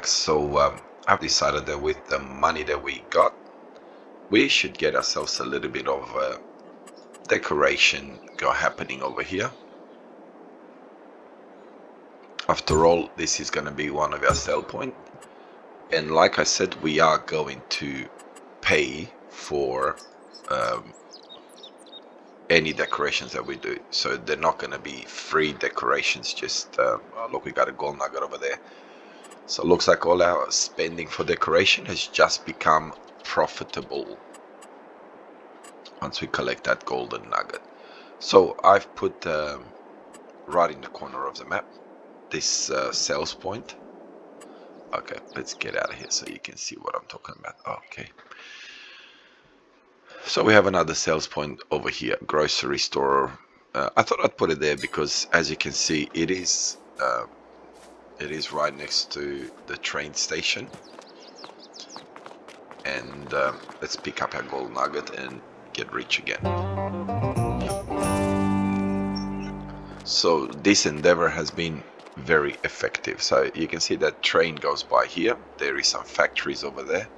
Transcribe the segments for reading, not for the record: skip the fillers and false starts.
back. So I've decided that with the money that we got, we should get ourselves a little bit of decoration happening over here. After all, this is going to be one of our sell point, and like I said, we are going to pay for any decorations that we do. So they're not going to be free decorations. Just oh, look, we got a gold nugget over there. So it looks like all our spending for decoration has just become profitable once we collect that golden nugget. So I've put right in the corner of the map this sales point. Okay, let's get out of here so you can see what I'm talking about. Okay. So we have another sales point over here, grocery store. I thought I'd put it there because, as you can see, it is right next to the train station. And let's pick up our gold nugget and get rich again. So this endeavor has been very effective. So you can see that train goes by here. There is some factories over there.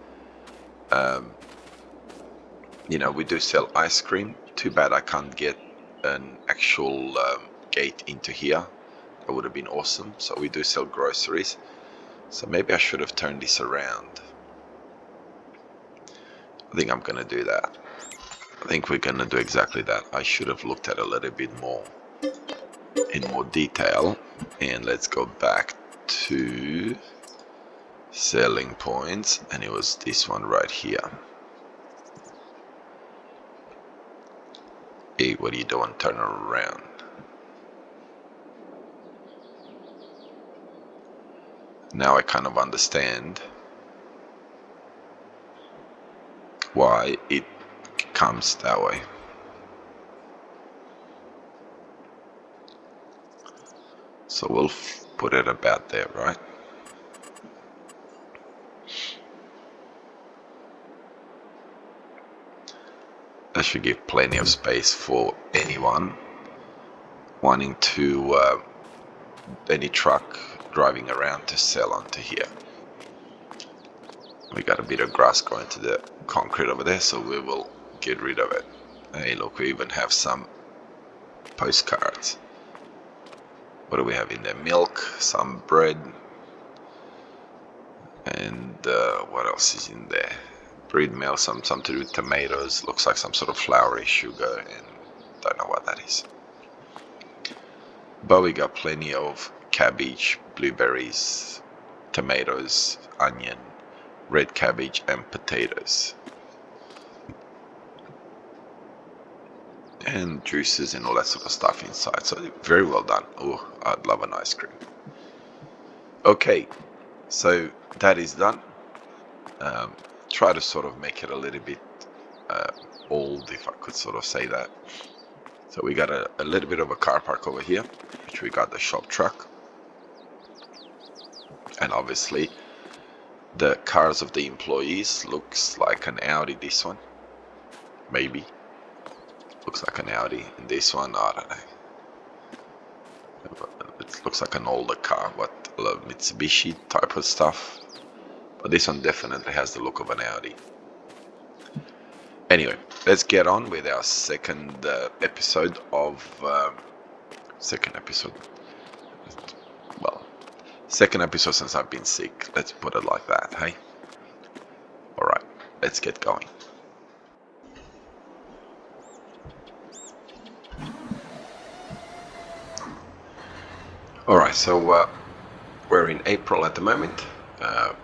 You know, we do sell ice cream. Too bad I can't get an actual gate into here. That would have been awesome. So we do sell groceries. So maybe I should have turned this around. I think I'm gonna do that. I think we're gonna do exactly that. I should have looked at it a little bit more in more detail. And let's go back to selling points, and it was this one right here. Hey, what are you doing? Turn around. Now I kind of understand why it comes that way. So we'll put it about there, right? That should give plenty of space for anyone wanting to, any truck driving around to sell onto here. We got a bit of grass going to the concrete over there, so we will get rid of it. Hey, look, we even have some postcards. What do we have in there? Milk, some bread, and what else is in there? Bread meal, something to do with tomatoes. Looks like some sort of floury sugar, and don't know what that is. But we got plenty of cabbage, blueberries, tomatoes, onion, red cabbage, and potatoes. And juices and all that sort of stuff inside. So very well done. Oh, I'd love an ice cream. Okay, so that is done. Try to sort of make it a little bit old, if I could sort of say that. So we got a little bit of a car park over here, which we got the shop truck. And obviously the cars of the employees looks like an Audi, this one. Maybe. Looks like an Audi. And this one, I don't know. It looks like an older car, what, a Mitsubishi type of stuff. But this one definitely has the look of an Audi. Anyway, let's get on with our second episode second episode since I've been sick. Let's put it like that, hey? Alright, let's get going. Alright, so we're in April at the moment.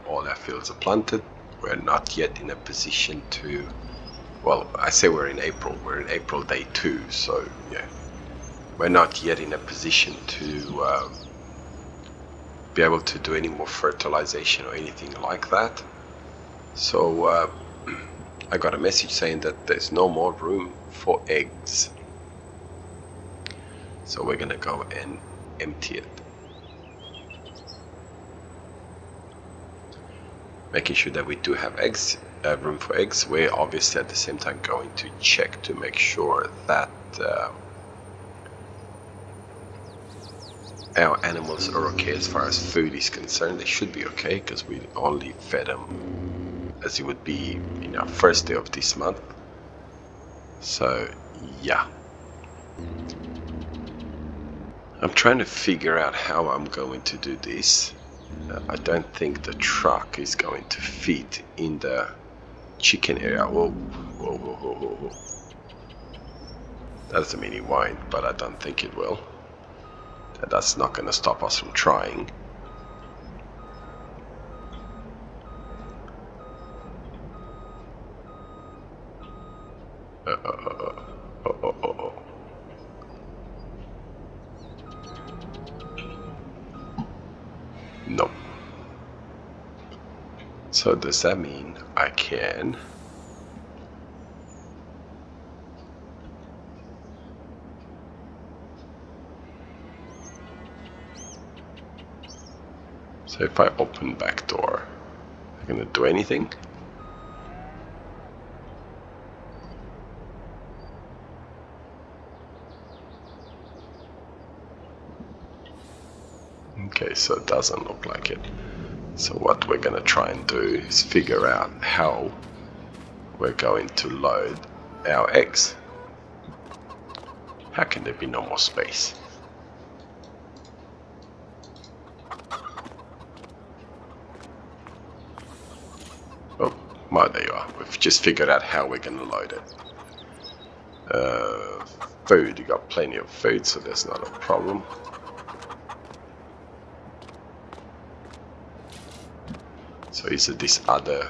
All our fields are planted. We're not yet in a position to, well, I say we're in April day 2, so yeah. We're not yet in a position to be able to do any more fertilization or anything like that. So I got a message saying that there's no more room for eggs. So we're gonna go and empty it. Making sure that we do have eggs, room for eggs. We're obviously at the same time going to check to make sure that our animals are okay as far as food is concerned. They should be okay because we only fed them as it would be in our first day of this month. So yeah, I'm trying to figure out how I'm going to do this. I don't think the truck is going to fit in the chicken area. Whoa, whoa, whoa, whoa, whoa, whoa. That's a mini wine, but I don't think it will. That's not going to stop us from trying. No. So does that mean I can... So if I open back door, I'm gonna do anything? Okay, so it doesn't look like it. So what we're gonna try and do is figure out how we're going to load our eggs. How can there be no more space? Oh, well, there you are. We've just figured out how we're gonna load it. Food, you got plenty of food, so there's not a problem. So is it this other...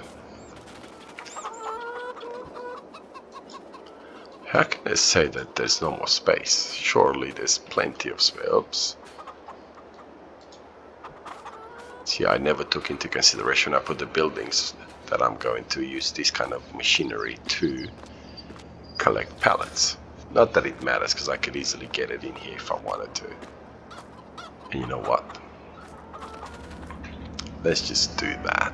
How can I say that there's no more space? Surely there's plenty of space. Oops. See, I never took into consideration when I put the buildings that I'm going to use this kind of machinery to collect pallets. Not that it matters, because I could easily get it in here if I wanted to. And you know what? Let's just do that.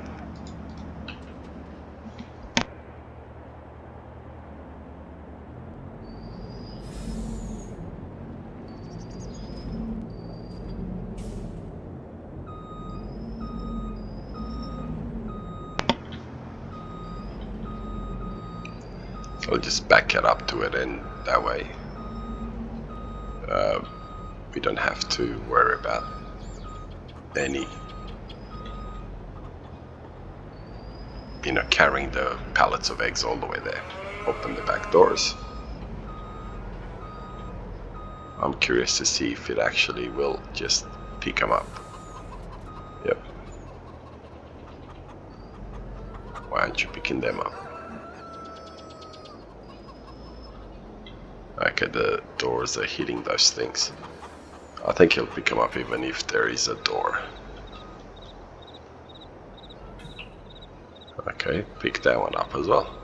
So I'll just back it up to it, and that way we don't have to worry about any, carrying the pallets of eggs all the way there. Open the back doors. I'm curious to see if it actually will just pick them up. Yep. Why aren't you picking them up? Okay, the doors are hitting those things. I think he'll pick them up even if there is a door. Okay, pick that one up as well.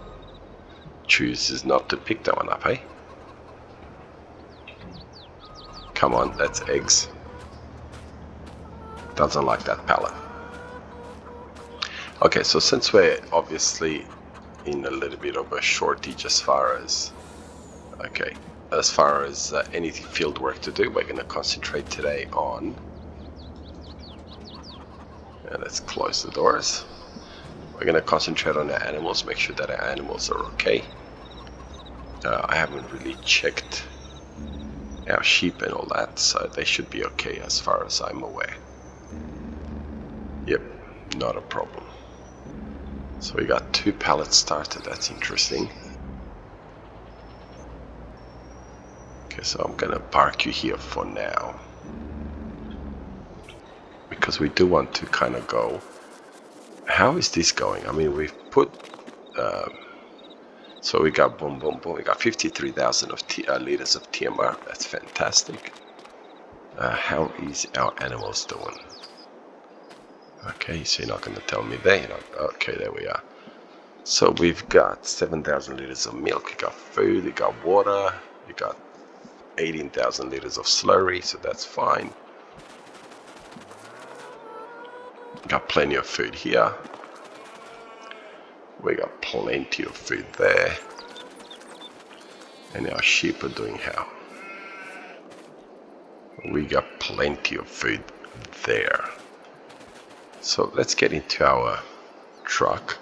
Chooses not to pick that one up, eh? Come on, that's eggs. Doesn't like that pallet. Okay, so since we're obviously in a little bit of a shortage as far as any field work to do, we're going to concentrate today on, and let's close the doors. We're going to concentrate on our animals, make sure that our animals are okay. I haven't really checked our sheep and all that, so they should be okay as far as I'm aware. Yep, not a problem. So we got 2 pallets started, that's interesting. Okay, so I'm gonna park you here for now, because we do want to kind of go. How is this going? I mean, we've put so we got boom boom boom, we got 53,000 of liters of TMR. That's fantastic. How is our animals doing? Okay, so you're not going to tell me there. Okay, there we are. So we've got 7,000 liters of milk, we got food, we got water, we got 18,000 liters of slurry, so that's fine. Got plenty of food here. We got plenty of food there. And our sheep are doing how? We got plenty of food there. So let's get into our truck.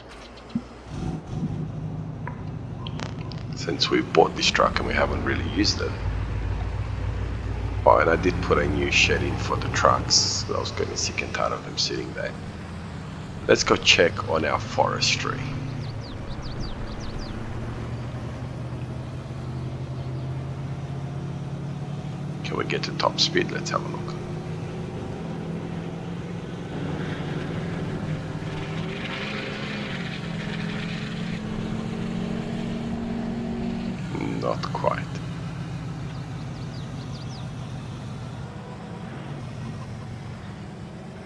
Since we bought this truck and we haven't really used it. Oh, and I did put a new shed in for the trucks. I was getting sick and tired of them sitting there. Let's go check on our forestry. Can we get to top speed? Let's have a look. Not quite.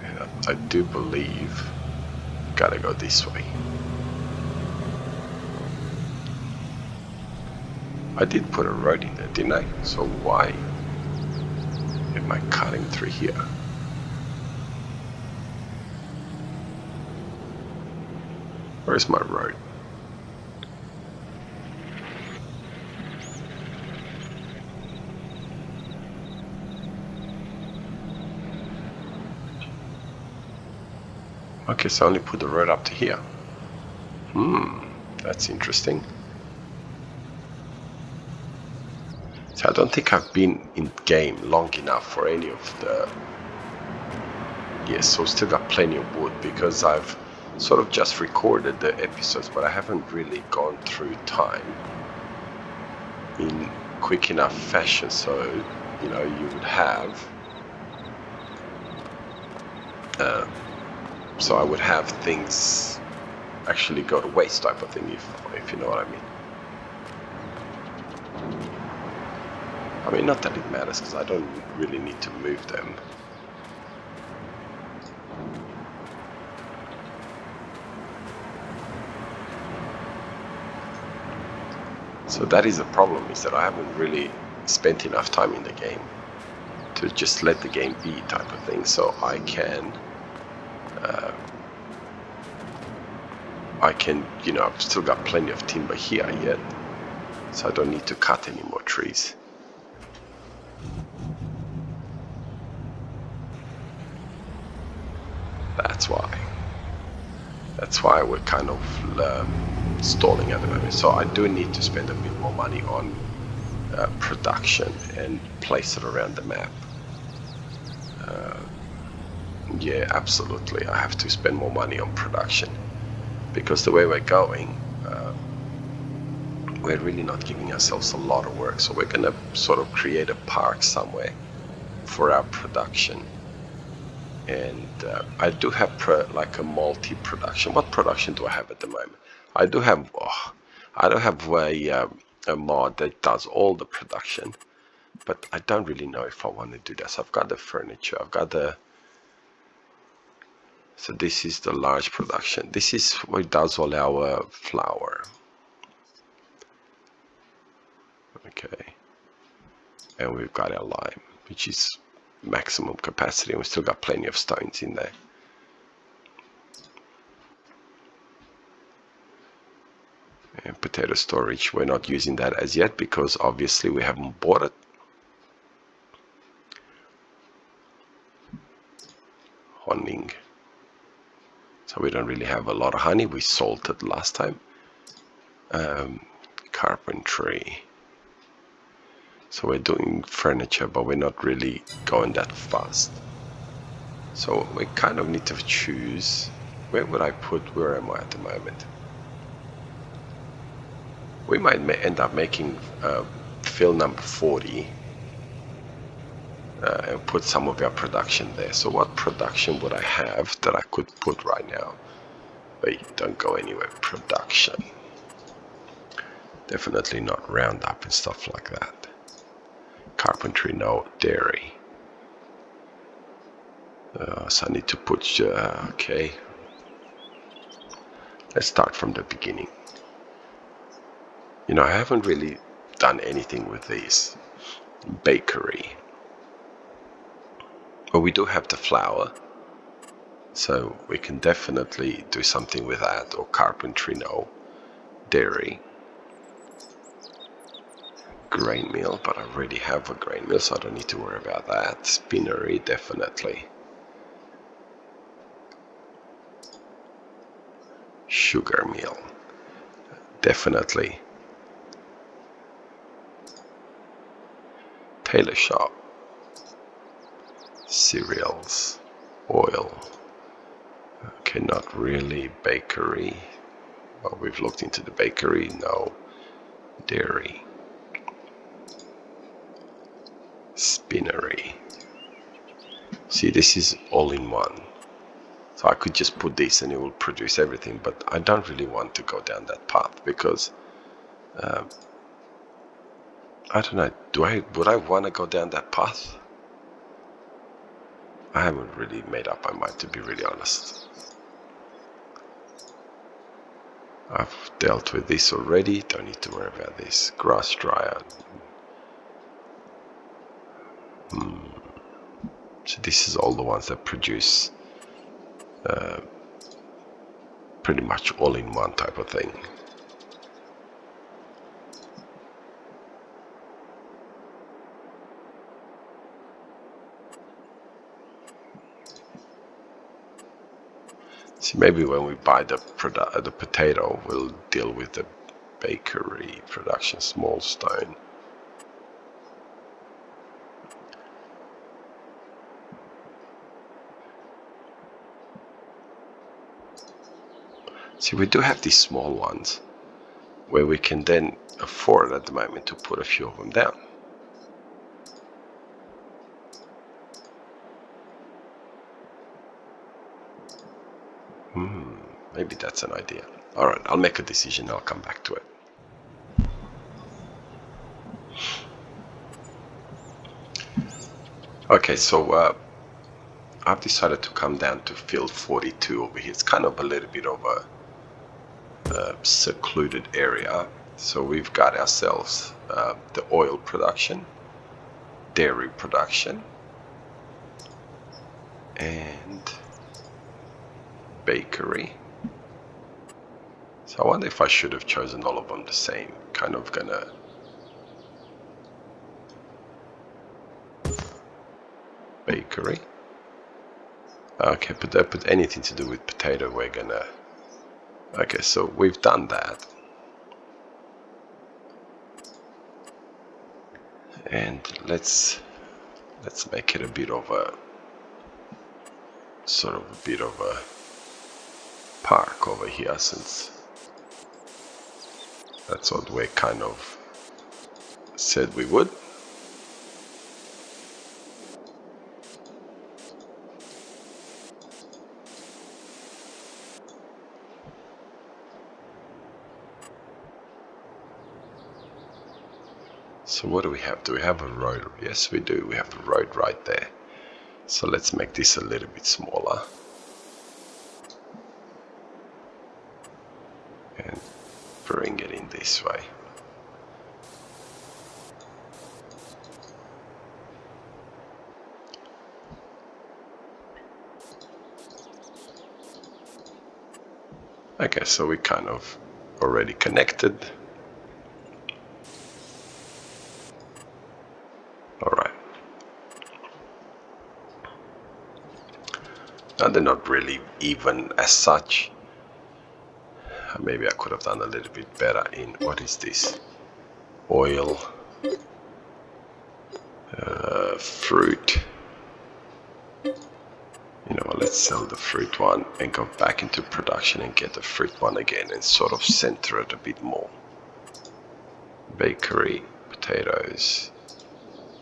And I do believe gotta go this way. I did put a road in there, didn't I? So why am I cutting through here? Where's my road? Okay, so I only put the road up to here. That's interesting. So I don't think I've been in game long enough for any of the... Yes, so still got plenty of wood because I've sort of just recorded the episodes, but I haven't really gone through time in quick enough fashion. So, you know, you would have... so I would have things actually go to waste type of thing, if you know what I mean. I mean, not that it matters, because I don't really need to move them. So that is the problem, is that I haven't really spent enough time in the game to just let the game be type of thing. So I can, you know, I've still got plenty of timber here yet, so I don't need to cut any more trees. That's why we're kind of stalling at the moment. So I do need to spend a bit more money on production and place it around the map. Yeah, absolutely. I have to spend more money on production because the way we're going, we're really not giving ourselves a lot of work. So we're going to sort of create a park somewhere for our production. And I do have like a multi-production. What production do I have at the moment? I do have a mod that does all the production, but I don't really know if I want to do that. So I've got the furniture, I've got the... So this is the large production. This is what does all our flour. Okay. And we've got our lime, which is maximum capacity, and we still got plenty of stones in there. And potato storage, we're not using that as yet because obviously we haven't bought it. Honing. So we don't really have a lot of honey. We salted last time. Carpentry. So we're doing furniture, but we're not really going that fast. So we kind of need to choose. Where would I put, where am I at the moment? We might end up making fill number 40 and put some of our production there. So what production would I have that I could put right now? Wait, don't go anywhere. Production. Definitely not Roundup and stuff like that. Carpentry, no. Dairy. So I need to put, okay. Let's start from the beginning. You know, I haven't really done anything with these. Bakery. But we do have the flour. So we can definitely do something with that. Or carpentry, no. Dairy. grain mill, but I already have a grain mill, so I don't need to worry about that. Spinnery, definitely. Sugar mill, definitely. Tailor shop, cereals, oil. Okay, not really. Bakery. Well, we've looked into the bakery. No. Dairy. Spinnery. See, this is all in one. So I could just put this and it will produce everything, but I don't really want to go down that path because I don't know. Would I want to go down that path? I haven't really made up my mind, to be really honest. I've dealt with this already. Don't need to worry about this. Grass dryer. So this is all the ones that produce pretty much all in one type of thing. See, maybe when we buy the potato, we'll deal with the bakery production, small stone. See, we do have these small ones where we can then afford at the moment to put a few of them down. Maybe that's an idea. All right, I'll make a decision. I'll come back to it. Okay, so I've decided to come down to field 42 over here. It's kind of a little bit of a secluded area. So we've got ourselves the oil production, dairy production, and bakery. So I wonder if I should have chosen all of them the same. Kind of gonna bakery. Okay, but don't put anything to do with potato. We're gonna. Okay, so we've done that. And let's make it a bit of a sort of a bit of a park over here, since that's what we kind of said we would. So what do we have? Do we have a road? Yes, we do. We have a road right there. So let's make this a little bit smaller. And bring it in this way. Okay, so we kind of already connected. Alright. Now they're not really even as such. Maybe I could have done a little bit better in, what is this? Oil, fruit. You know, let's sell the fruit one and go back into production and get the fruit one again and sort of center it a bit more. Bakery, potatoes,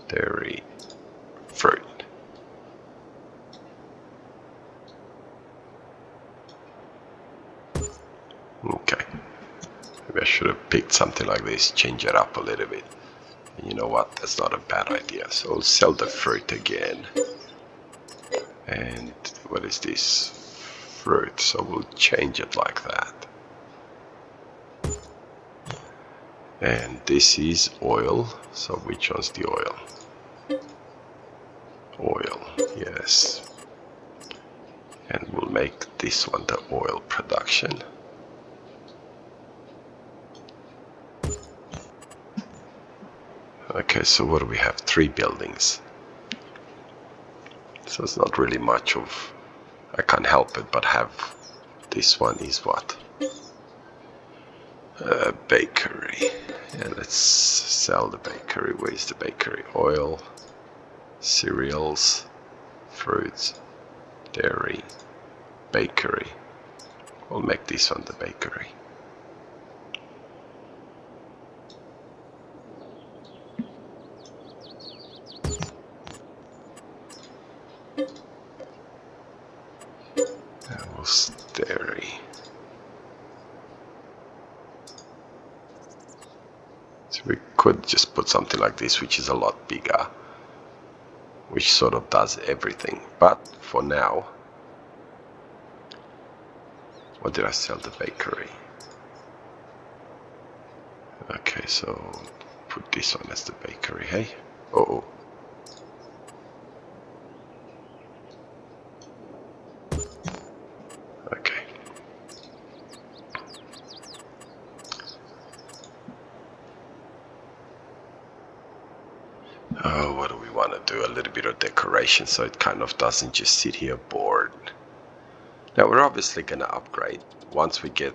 dairy, fruit. Okay. Maybe I should have picked something like this, change it up a little bit. And you know what? That's not a bad idea. So we'll sell the fruit again. And what is this? Fruit. So we'll change it like that. And this is oil. So which one's the oil? Oil, yes. And we'll make this one the oil production. Okay, so what do we have? 3 buildings. So it's not really much of... I can't help it but have... This one is what? Bakery. Yeah, let's sell the bakery. Where's the bakery? Oil, cereals, fruits, dairy, bakery. We'll make this one the bakery. That was dairy. So we could just put something like this, which is a lot bigger, which sort of does everything. But for now, what did I sell the bakery? Okay, so put this one as the bakery, hey? Oh. Okay. Oh, what do we want to do? A little bit of decoration so it kind of doesn't just sit here bored. Now we're obviously going to upgrade. Once we get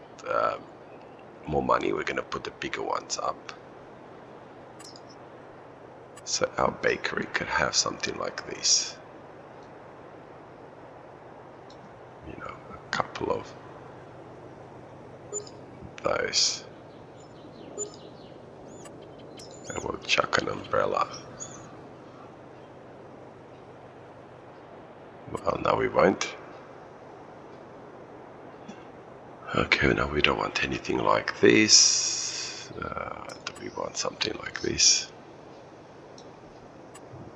more money, we're going to put the bigger ones up. So our bakery could have something like this. You know, a couple of those. And we'll chuck an umbrella. Well, no, we won't. Okay, now we don't want anything like this. Do we want something like this?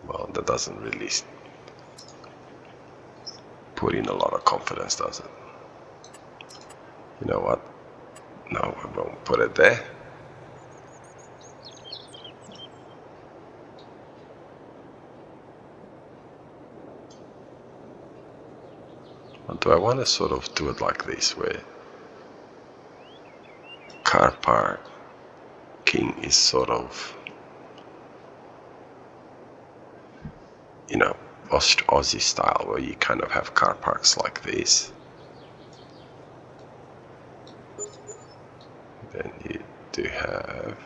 Well, that doesn't really put in a lot of confidence, does it? You know what? No, we won't put it there. Or do I want to sort of do it like this, where car parking is sort of, you know, Aussie style, where you kind of have car parks like this. Then you do have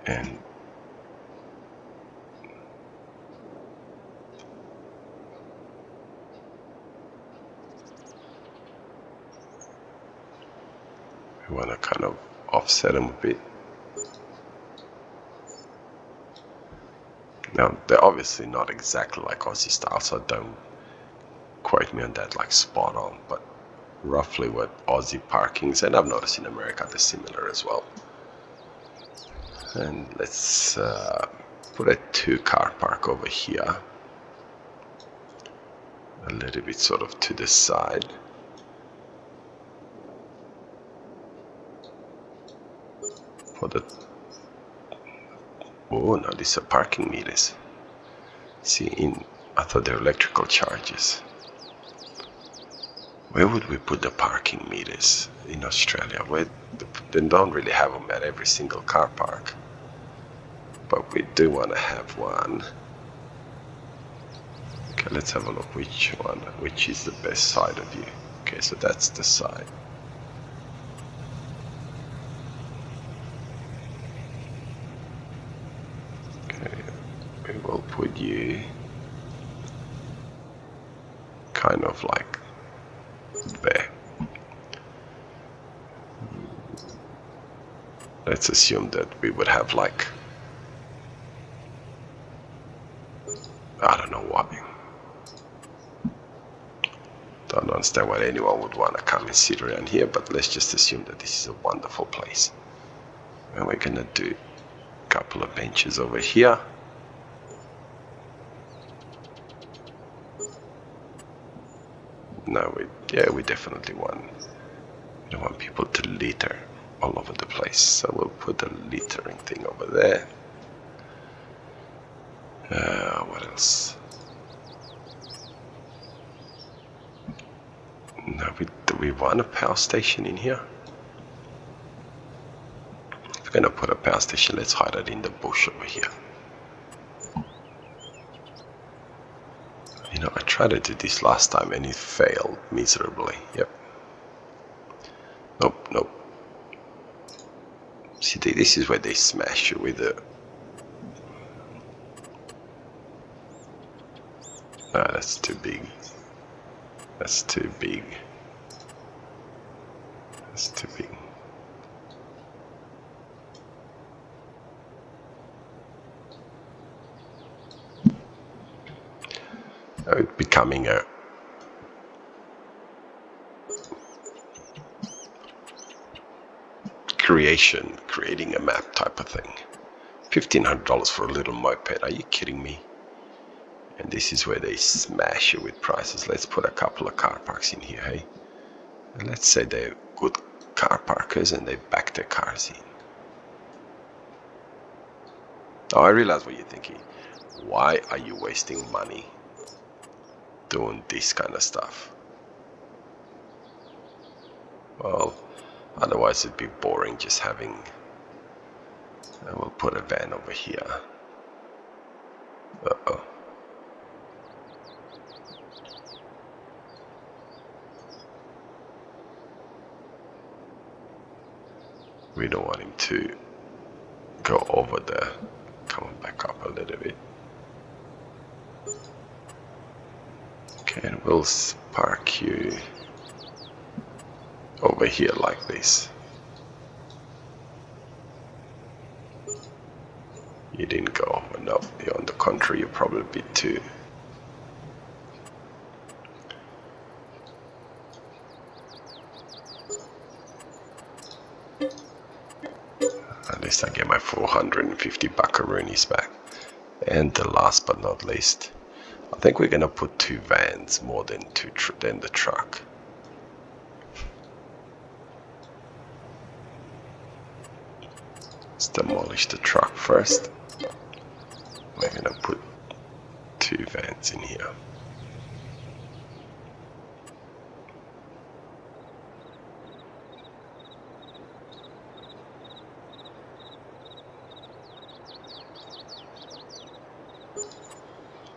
and we want to kind of offset them a bit. Now, they're obviously not exactly like Aussie style, so don't quote me on that like spot on, but roughly what Aussie parkings, and I've noticed in America they're similar as well. And let's put a 2-car park over here, a little bit sort of to the side. For the... Oh, now these are parking meters. See, I thought they're electrical charges. Where would we put the parking meters in Australia? They don't really have them at every single car park, but we do want to have one. Okay, let's have a look which is the best side of you. Okay, so that's the side. Okay, we will put you kind of like there. Let's assume that we would have like, I don't know why. Don't understand why anyone would want to come and sit around here, but let's just assume that this is a wonderful place. And we're gonna do a couple of benches over here. No, we definitely want, we don't want people to litter all over the place, so we'll put a littering thing over there. What else? Now, do we want a power station in here? If we're gonna put a power station, let's hide it in the bush over here. You know, I tried to do this last time and it failed miserably. Yep. Nope, nope. See, this is where they smash you with the... No, that's too big. That's too big. That's too big. It's becoming a creating a map type of thing. $1,500 for a little moped, are you kidding me? And this is where they smash you with prices. Let's put a couple of car parks in here, hey? And let's say they're good car parkers and they back their cars in. Oh, I realize what you're thinking. Why are you wasting money doing this kind of stuff? Well, otherwise it'd be boring just having... And we'll put a van over here. Uh-oh. We don't want him to go over there. Come on, back up a little bit. Okay, and we'll park you over here like this. You didn't go over. No, you're on the contrary, you're probably a bit too. At least I get my 450 buckaroonies back. And the last but not least, I think we're gonna put 2 vans more than the truck. Let's demolish the truck first. We're gonna put 2 vans in here.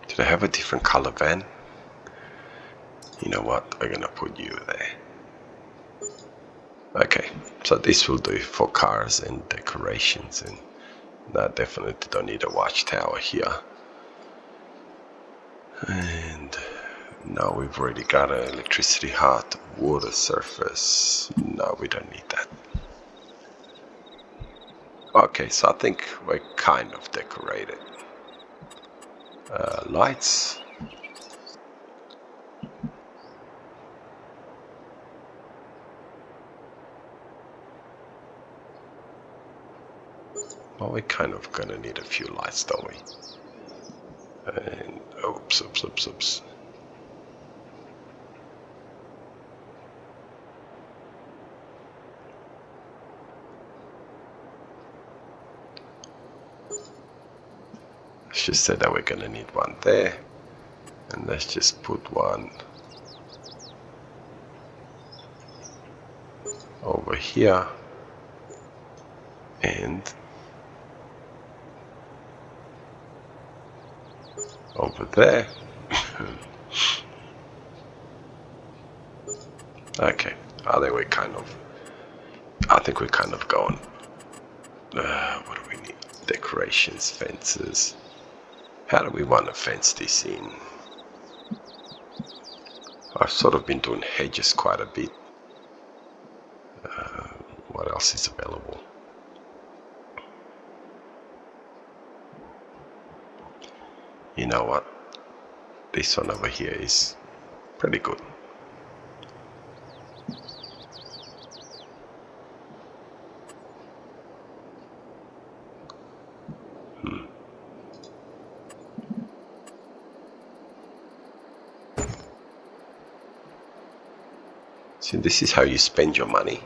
Did I have a different color van? You know what? I'm gonna put you there. Okay, so this will do for cars and decorations, and I definitely don't need a watchtower here. And now we've already got an electricity hut, water surface. No, we don't need that. Okay, so I think we're kind of decorated. Lights. Well, we're kind of gonna need a few lights, don't we? And oops. Let's just say that we're gonna need one there, and let's just put one over here and over there. Okay, I think we're kind of going. What do we need? Decorations, fences. How do we want to fence this in? I've sort of been doing hedges quite a bit. What else is available? You know what? This one over here is pretty good. See, this is how you spend your money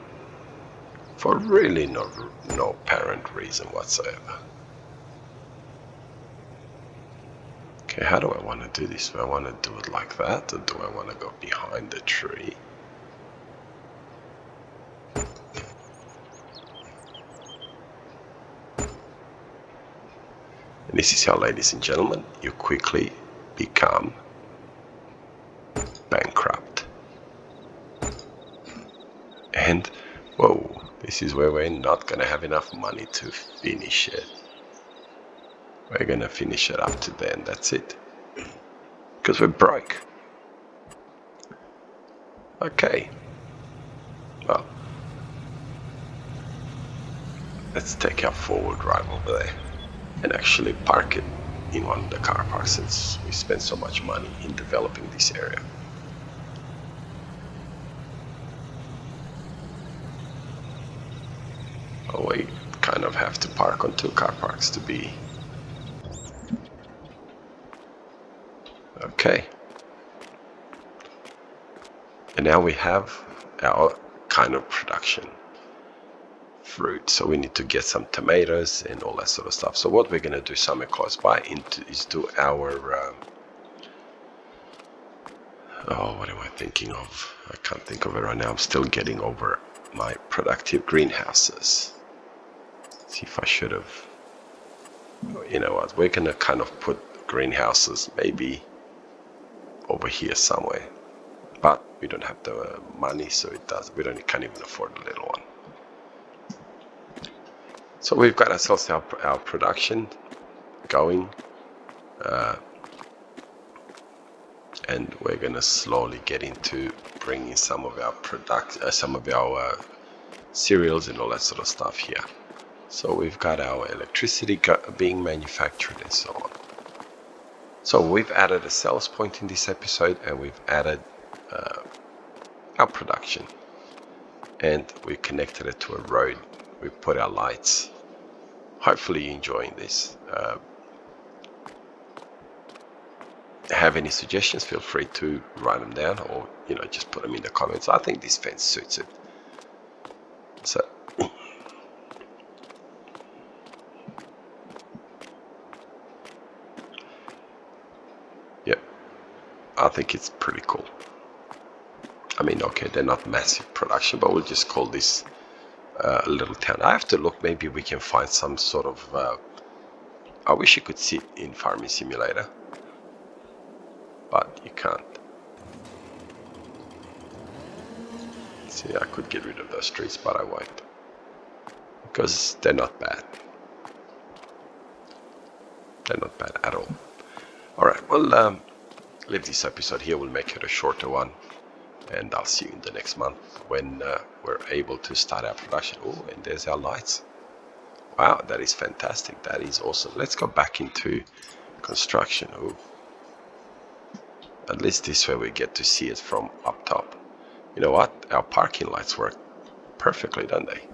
for really no apparent reason whatsoever. Okay, how do I want to do this? Do I want to do it like that, or do I want to go behind the tree? This is how, ladies and gentlemen, you quickly become bankrupt. And whoa, this is where we're not gonna have enough money to finish it. We're gonna finish it up to then, that's it. Because we're broke. Okay. Well, let's take our forward drive over there and actually park it in one of the car parks, since we spent so much money in developing this area. Oh, we kind of have to park on 2 car parks to be okay. And now we have our kind of production fruit, so we need to get some tomatoes and all that sort of stuff. So what we're going to do somewhere close by is do our oh, what am I thinking of? I can't think of it right now. I'm still getting over my productive greenhouses. See if I should have, you know what, we're going to kind of put greenhouses maybe over here somewhere, but we don't have the money, so can't even afford a little one. So we've got ourselves our production going, and we're gonna slowly get into bringing some of our cereals and all that sort of stuff here. So we've got our electricity being manufactured and so on. So we've added a sales point in this episode, and we've added our production, and we connected it to a road. We put our lights. Hopefully you're enjoying this. Have any suggestions, feel free to write them down, or just put them in the comments. I think this fence suits it. So yeah, I think it's pretty cool. I mean, okay, they're not massive production, but we'll just call this a little town. I have to look, maybe we can find some sort of I wish you could sit in Farming Simulator, but you can't. See, I could get rid of those trees, but I won't, because they're not bad. They're not bad at all. Alright, well, leave this episode here. We'll make it a shorter one, and I'll see you in the next month when we're able to start our production. Oh, and there's our lights. Wow, that is fantastic. That is awesome. Let's go back into construction. Oh, at least this way we get to see it from up top. You know what? Our parking lights work perfectly, don't they?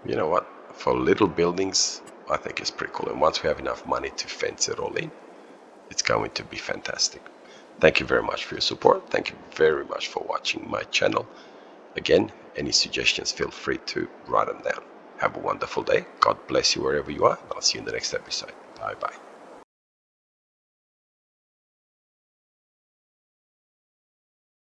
You know what? For little buildings, I think it's pretty cool. And once we have enough money to fence it all in, it's going to be fantastic. Thank you very much for your support. Thank you very much for watching my channel. Again, any suggestions, feel free to write them down. Have a wonderful day. God bless you wherever you are. I'll see you in the next episode. Bye bye.